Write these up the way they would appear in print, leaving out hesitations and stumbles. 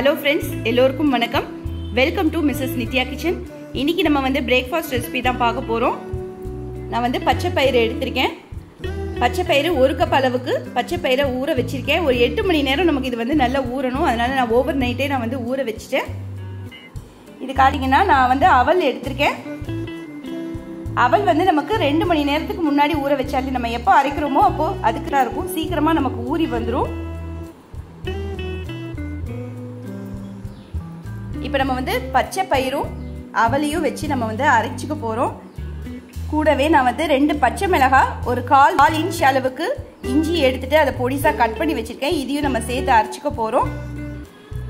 Hello friends, எல்லோருக்கும் வணக்கம். Welcome to Mrs Nithya kitchen. இன்னைக்கு நம்ம வந்து பிரேக்ஃபாஸ்ட் ரெசிபி தான் பார்க்க போகிறோம். நான் வந்து பச்சை பயிறு எடுத்திருக்கேன். பச்சை பயிறு 1 கப் அளவுக்கு பச்சை பயிரை ஊற வச்சிருக்கேன். ஒரு 8 மணி நேரம் நமக்கு இது வந்து நல்லா ஊறணும். அதனால நான் ஓவர் நைட்டே நான் வந்து ஊற வச்சுட்டேன். இது காட்டிங்கன்னா நான் வந்து அவல் எடுத்திருக்கேன். அவல் வந்து நமக்கு 2 மணி நேரத்துக்கு முன்னாடி ஊற வச்சாலே நம்ம எப்போ அரைக்கிறோமோ அப்போ அதுக்கு தான் இருக்கும், சீக்கிரமா நமக்கு ஊறி வந்துடும். இப்போ நம்ம வந்து பச்சை பயிரும் அவலையும் வச்சு நம்ம வந்து அரைச்சிக்க போகிறோம். கூடவே நான் வந்து 2 பச்சை மிளகாய், ஒரு 1/4 இன்ச் அளவுக்கு இஞ்சி எடுத்துட்டு அதை பொடிசாக கட் பண்ணி வச்சுருக்கேன். இதையும் நம்ம சேர்த்து அரைச்சிக்க போகிறோம்.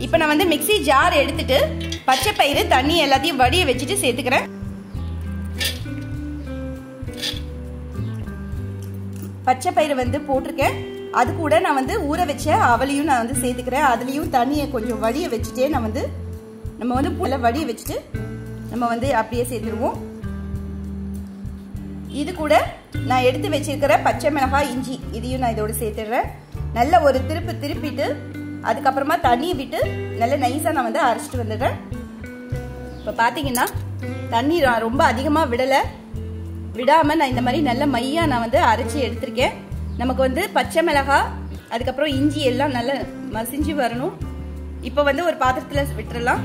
இப்போ நான் வந்து மிக்ஸி ஜார் எடுத்துட்டு பச்சை பயிறு தண்ணி எல்லாத்தையும் வடிய வச்சுட்டு சேர்த்துக்கிறேன். பச்சை பயிறு வந்து போட்டிருக்கேன். அது கூட நான் வந்து ஊற வச்ச அவலையும் நான் வந்து சேர்த்துக்கிறேன். அதுலேயும் தண்ணியை கொஞ்சம் வடிய வச்சுட்டே நம்ம வந்து வடிய வச்சுட்டு நம்ம வந்து அப்படியே சேர்த்துருவோம். இது கூட நான் எடுத்து வச்சிருக்கிற பச்சை மிளகாய், இஞ்சி இதையும் நான் இதோட சேர்த்துடுறேன். நல்ல ஒரு திருப்பிட்டு அதுக்கப்புறமா தண்ணியை விட்டு நல்ல நைஸாக நான் வந்து அரைச்சிட்டு வந்துடுறேன். இப்போ பார்த்தீங்கன்னா தண்ணி ரொம்ப அதிகமாக விடாமல் நான் இந்த மாதிரி நல்ல மையாக நான் வந்து அரைச்சி எடுத்திருக்கேன். நமக்கு வந்து பச்சை மிளகாய் அதுக்கப்புறம் இஞ்சி எல்லாம் நல்லா மசிஞ்சு வரணும். இப்போ வந்து ஒரு பாத்திரத்தில் விட்டுறலாம்.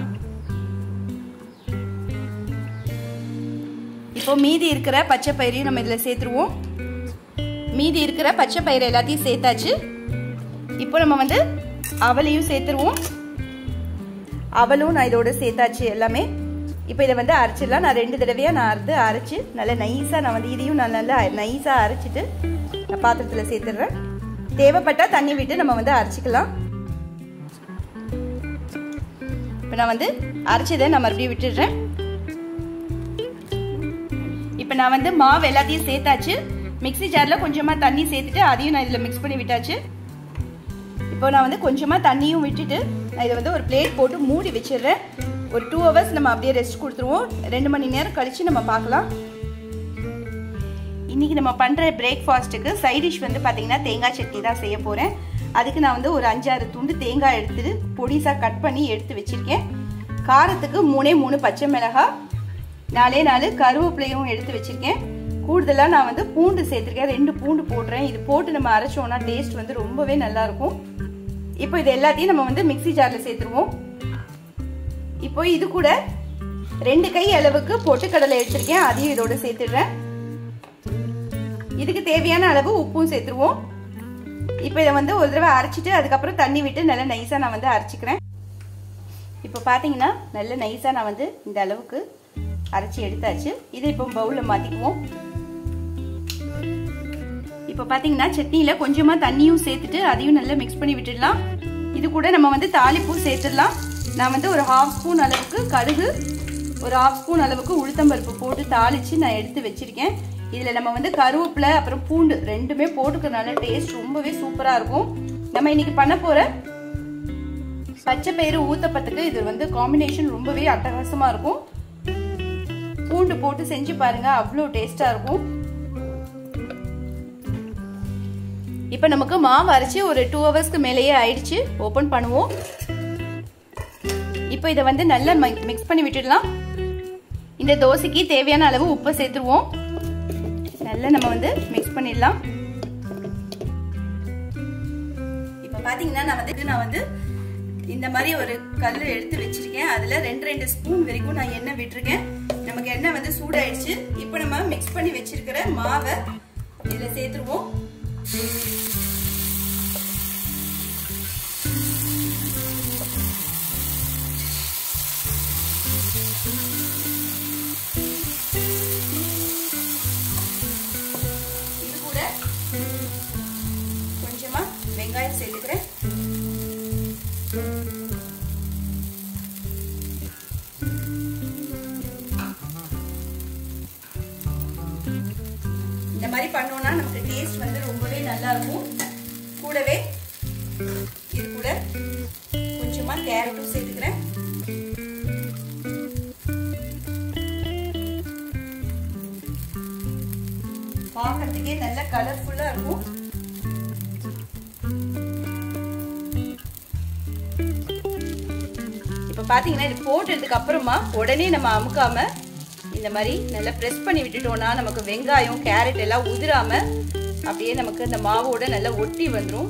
இப்போ மீதி இருக்கிற பச்சை பயிரையும் நம்ம இதில் சேர்த்துருவோம். மீதி இருக்கிற பச்சை பயிரை எல்லாத்தையும் சேர்த்தாச்சு. இப்போ நம்ம வந்து அவலையும் சேர்த்துருவோம். அவலும் நான் இதோட சேர்த்தாச்சு எல்லாமே. இப்போ இதை வந்து அரைச்சிடலாம். நான் 2 தடவையாக நான் அரைச்சி நல்லா நைஸாக நான் வந்து இதையும் நான் நல்லா நைஸாக அரைச்சிட்டு நான் பாத்திரத்தில் சேர்த்துடுறேன். தேவைப்பட்டால் தண்ணி விட்டு நம்ம வந்து அரைச்சிக்கலாம். இப்போ நான் வந்து அரைச்சதை நான் மறுபடியும் விட்டுடுறேன். இப்போ நான் வந்து மாவு எல்லாத்தையும் சேர்த்தாச்சு. மிக்ஸி ஜாரில் கொஞ்சமாக தண்ணி சேர்த்துட்டு அதையும் நான் இதில் மிக்ஸ் பண்ணி விட்டாச்சு. இப்போ நான் வந்து கொஞ்சமாக தண்ணியும் விட்டுட்டு நான் இதை வந்து ஒரு பிளேட் போட்டு மூடி வச்சிடுறேன். ஒரு 2 hours நம்ம அப்படியே ரெஸ்ட் கொடுத்துருவோம். 2 மணி நேரம் கழித்து நம்ம பார்க்கலாம். இன்றைக்கி நம்ம பண்ணுற பிரேக்ஃபாஸ்ட்டுக்கு சைட் டிஷ் வந்து பார்த்திங்கன்னா தேங்காய் சட்னி தான் செய்ய போகிறேன். அதுக்கு நான் வந்து ஒரு 5-6 துண்டு தேங்காய் எடுத்துட்டு பொடிசாக கட் பண்ணி எடுத்து வச்சுருக்கேன். காரத்துக்கு 3 பச்சை மிளகாய், 4 கருவேப்பிலையும் எடுத்து வச்சுருக்கேன். கூடுதலாக நான் வந்து பூண்டு சேர்த்துருக்கேன். 2 பூண்டு போடுறேன். இது போட்டு நம்ம அரைச்சோன்னா டேஸ்ட் வந்து ரொம்பவே நல்லாயிருக்கும். இப்போ இது எல்லாத்தையும் நம்ம வந்து மிக்ஸி ஜாரில் சேர்த்துருவோம். இப்போ இது கூட 2 கை அளவுக்கு பொட்டுக்கடலை எடுத்திருக்கேன். அதையும் இதோட சேர்த்துடுறேன். இதுக்கு தேவையான அளவு உப்பும் சேர்த்துருவோம். இப்போ இதை வந்து ஒரு தடவை அரைச்சிட்டு அதுக்கப்புறம் தண்ணி விட்டு நல்லா நைஸாக நான் வந்து அரைச்சிக்கிறேன். இப்போ பார்த்தீங்கன்னா நல்ல நைஸாக நான் வந்து இந்த அளவுக்கு அரைச்சி எடுத்தாச்சு. இதை இப்போ பவுலில் மாற்றிக்குவோம். இப்போ பார்த்தீங்கன்னா சட்னியில் கொஞ்சமாக தண்ணியும் சேர்த்துட்டு அதையும் நல்லா மிக்ஸ் பண்ணி விட்டுடலாம். இது கூட நம்ம வந்து தாளிப்பும் சேர்த்துடலாம். நான் வந்து ஒரு 1/2 ஸ்பூன் அளவுக்கு கடுகு, ஒரு 1/2 ஸ்பூன் அளவுக்கு உளுத்தம்பருப்பு போட்டு தாளித்து நான் எடுத்து வச்சுருக்கேன். இதில் நம்ம வந்து கருவேப்பிலை அப்புறம் பூண்டு 2மே போட்டுக்கிறதுனால டேஸ்ட் ரொம்பவே சூப்பராக இருக்கும். நம்ம இன்னைக்கு பண்ண போகிற பச்சை பயிறு ஊத்தப்பத்துக்கு இது வந்து காம்பினேஷன் ரொம்பவே அட்டகாசமாக இருக்கும். பூண்டு போட்டு செஞ்சு பாருங்க, அவ்வளோ டேஸ்டாக இருக்கும். இப்போ நமக்கு மாவு அரைச்சி ஒரு 2 ஹவர்ஸ்க்கு மேலேயே ஆயிடுச்சு. ஓப்பன் பண்ணுவோம். இப்போ இதை வந்து நல்லா மிக்ஸ் பண்ணி விட்டுடலாம். இந்த தோசைக்கு தேவையான அளவு உப்பை சேர்த்துருவோம். நல்லா நம்ம வந்து மிக்ஸ் பண்ணிடலாம். இப்போ பார்த்தீங்கன்னா நான் வந்து இந்த மாதிரி ஒரு கல் எடுத்து வச்சிருக்கேன். அதில் 2 ஸ்பூன் வரைக்கும் நான் எண்ணெய் விட்டுருக்கேன். நமக்கு எண்ணெய் வந்து சூடாயிடுச்சு. இப்போ நம்ம மிக்ஸ் பண்ணி வச்சிருக்கிற மாவை இதில் சேர்த்துருவோம். இது கூட கொஞ்சமா வெங்காயம் சேர்த்துக்கிறேன். இந்த மாதிரி பண்ணோம்னா நமக்கு டேஸ்ட் வந்து ரொம்பவே நல்லா இருக்கும். கூடவே இது கூட கொஞ்சமா கேரட்டும் சேர்த்துக்கிறேன். பார்க்கறதுக்கே நல்ல கலர்ஃபுல்லா இருக்கும். இப்போ பார்த்தீங்கன்னா இது போட்டதுக்கு அப்புறமா உடனே நம்ம அமுக்காம இந்த மாதிரி நல்லா ப்ரெஸ் பண்ணி விட்டுட்டோம்னா நமக்கு வெங்காயம் கேரட் எல்லாம் உதிராம அப்படியே நமக்கு இந்த மாவோட நல்லா ஒட்டி வந்துடும்.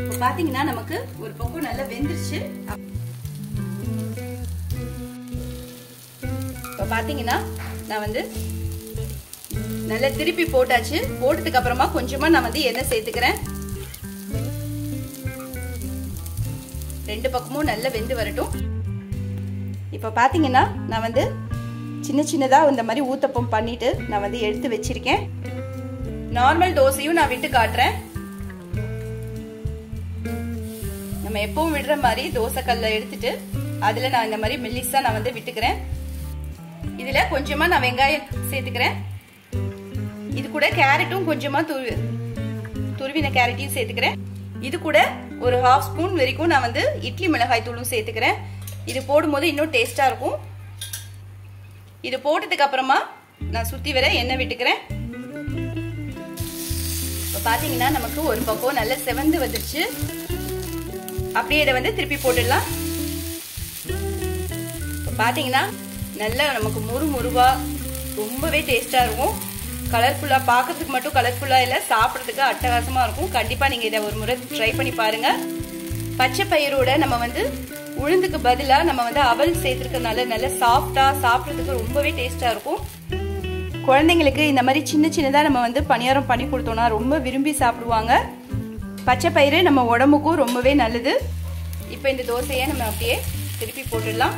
இப்போ பார்த்தீங்கன்னா நமக்கு ஒரு பக்கம் நல்லா வெந்துருச்சு. இப்போ பார்த்தீங்கன்னா நான் வந்து நல்லா திருப்பி போட்டாச்சு. போட்டதுக்கு அப்புறமா கொஞ்சமா நான் வந்து எண்ணெய் சேர்த்துக்கிறேன். ரெண்டு பக்கமும் நல்லா வெந்து வரட்டும். இப்போ பார்த்தீங்கன்னா நான் வந்து சின்ன சின்னதாக இந்த மாதிரி ஊத்தப்பம் பண்ணிட்டு நான் வந்து எடுத்து வச்சிருக்கேன். நார்மல் தோசையும் நான் விட்டு காட்டுறேன். நம்ம எப்பவும் விடுற மாதிரி தோசை கல்ல எடுத்துட்டு அதுல நான் இந்த மாதிரி மெல்லிசா நான் வந்து விட்டுக்கிறேன். இதுல கொஞ்சமா நான் வெங்காயம் சேர்த்துக்கிறேன். இது கூட கேரட்டும் கொஞ்சமா துருவின கேரட்டையும் சேர்த்துக்கிறேன். இது கூட ஒரு 1/2 ஸ்பூன் வரைக்கும் நான் வந்து இட்லி மிளகாய் தூளும் சேர்த்துக்கிறேன். இது போடும்போது இன்னும் டேஸ்டா இருக்கும். இது போட்டதுக்கு அப்புறமா நான் சுத்தி வர எண்ணெய் விட்டுக்கிறேன். இப்போ பாத்தீங்கன்னா நமக்கு ஒரு பக்கம் நல்லா செவந்து வந்துருச்சு. அப்படியே இதை வந்து திருப்பி போட்டுடலாம். இப்போ பாத்தீங்கன்னா நல்லா நமக்கு முறுமுறுவா ரொம்பவே டேஸ்டா இருக்கும். கலர்ஃபுல்லா பார்க்கறதுக்கு மட்டும் கலர்ஃபுல்லா இல்ல, சாப்பிட்றதுக்கு அட்டகாசமா இருக்கும். கண்டிப்பா நீங்க இதை ஒரு முறை ட்ரை பண்ணி பாருங்க. பச்சை பயிரோட நம்ம வந்து உளுந்துக்கு பதிலா நம்ம வந்து அவல் சேர்த்துருக்கனால நல்ல சாஃப்டா சாப்பிட்றதுக்கு ரொம்பவே டேஸ்டா இருக்கும். குழந்தைங்களுக்கு இந்த மாதிரி சின்ன சின்னதா நம்ம வந்து பணியாரம் பண்ணி கொடுத்தோம்னா ரொம்ப விரும்பி சாப்பிடுவாங்க. பச்சை பயிறு நம்ம உடம்புக்கும் ரொம்பவே நல்லது. இப்போ இந்த தோசையை நம்ம அப்படியே திருப்பி போட்டுடலாம்.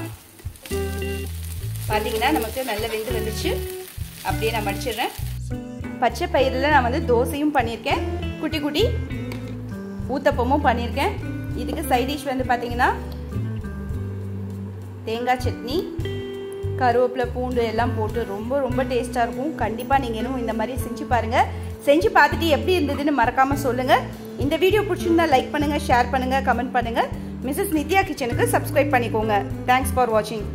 பாத்தீங்கன்னா நமக்கு நல்ல வெந்து வந்துச்சு. அப்படியே நான் மடிச்சிடுறேன். பச்சை பயிரில் நான் வந்து தோசையும் பண்ணியிருக்கேன், குட்டி குட்டி ஊத்தப்பமும் பண்ணியிருக்கேன். இதுக்கு சைட் டிஷ் வந்து பார்த்தீங்கன்னா தேங்காய் சட்னி, கருவேப்பிலை, பூண்டு எல்லாம் போட்டு ரொம்ப ரொம்ப டேஸ்ட்டாக இருக்கும். கண்டிப்பாக நீங்கள் இன்னும் இந்த மாதிரி செஞ்சு பாருங்கள். செஞ்சு பார்த்துட்டு எப்படி இருந்ததுன்னு மறக்காமல் சொல்லுங்கள். இந்த வீடியோ பிடிச்சிருந்தா லைக் பண்ணுங்கள், ஷேர் பண்ணுங்கள், கமெண்ட் பண்ணுங்கள். மிஸ்ஸஸ் நித்யா கிச்சனுக்கு சப்ஸ்கிரைப் பண்ணிக்கோங்க. தேங்க்ஸ் ஃபார் வாட்சிங்.